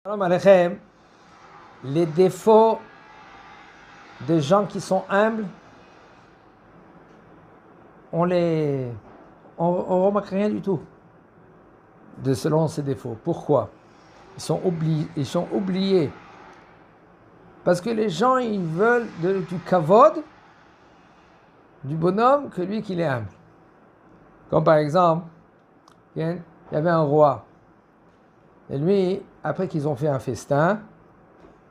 Shalom Aleichem, les défauts des gens qui sont humbles, on remarque rien du tout selon ces défauts. Pourquoi? Ils sont oubliés. Parce que les gens, ils veulent du kavod, du bonhomme, que lui qu'il est humble. Comme par exemple, il y avait un roi. Et lui, après qu'ils ont fait un festin,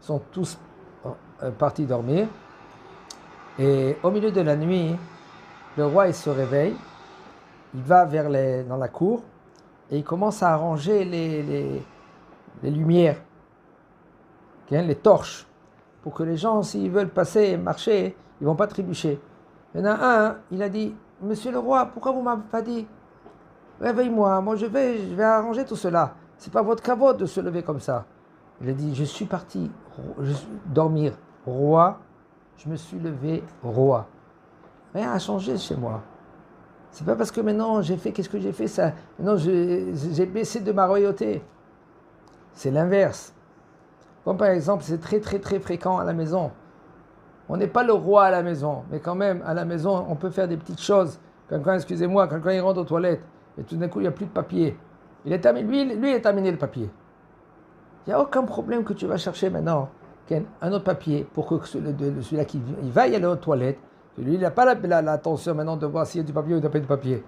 ils sont tous partis dormir. Et au milieu de la nuit, le roi il se réveille, il va dans la cour et il commence à arranger les lumières, les torches, pour que les gens, s'ils veulent passer et marcher, ils ne vont pas trébucher. Il y en a un, il a dit, Monsieur le roi, pourquoi vous ne m'avez pas dit? Réveille-moi, moi je vais arranger tout cela. C'est pas votre kavod de se lever comme ça. Il a dit, je suis parti dormir roi, je me suis levé roi. Rien n'a changé chez moi. C'est pas parce que maintenant j'ai fait, qu'est-ce que j'ai fait ça? Maintenant j'ai baissé de ma royauté. C'est l'inverse. Comme par exemple, c'est très très très fréquent à la maison. On n'est pas le roi à la maison, mais quand même, à la maison, on peut faire des petites choses. Quelqu'un, excusez-moi, quelqu'un il rentre aux toilettes, et tout d'un coup, il n'y a plus de papier. Lui, il a terminé le papier. Il n'y a aucun problème que tu vas chercher maintenant un autre papier pour que celui-là qui il va y aller aux toilettes. Lui, il n'a pas l'attention maintenant de voir s'il y a du papier ou il n'y a pas de papier.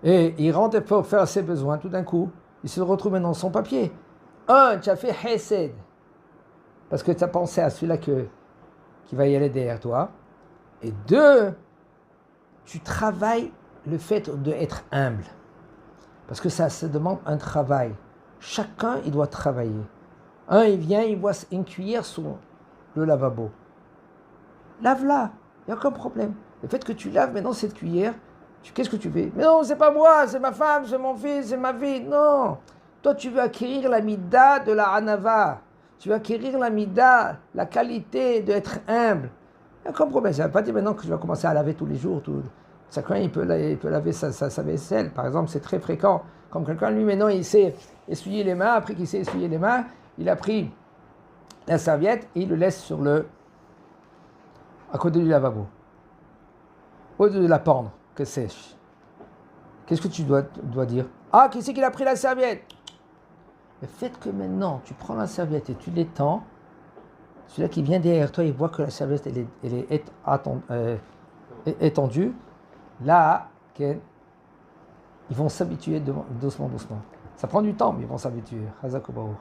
Et il rentre pour faire ses besoins, tout d'un coup, il se retrouve maintenant sans papier. Tu as fait hesed, parce que tu as pensé à celui-là qui va y aller derrière toi. Et deux, tu travailles le fait d'être humble. Parce que ça se demande un travail. Chacun, il doit travailler. Un, il vient, il voit une cuillère sur le lavabo. Lave-la, il n'y a aucun problème. Le fait que tu laves maintenant cette cuillère, qu'est-ce que tu fais? Mais non, c'est pas moi, c'est ma femme, c'est mon fils, c'est ma vie. Non. Toi, tu veux acquérir la mida de la anava. Tu veux acquérir la mida, la qualité d'être humble. Il n'y a aucun problème. Ça ne veut pas dire maintenant que tu vas commencer à laver tous les jours. Chacun, il peut laver sa vaisselle. Par exemple, c'est très fréquent. Comme quelqu'un, lui, maintenant, il sait essuyer les mains. Après qu'il sait essuyer les mains, il a pris la serviette et il le laisse à côté du lavabo. Au lieu de la pendre, que sèche. Qu'est-ce que tu dois dire? Ah, qui c'est qui a pris la serviette? Le fait que maintenant, tu prends la serviette et tu l'étends, celui-là qui vient derrière toi, il voit que la serviette elle est étendue. Là, ils vont s'habituer doucement. Ça prend du temps, mais ils vont s'habituer. Hazakobaou.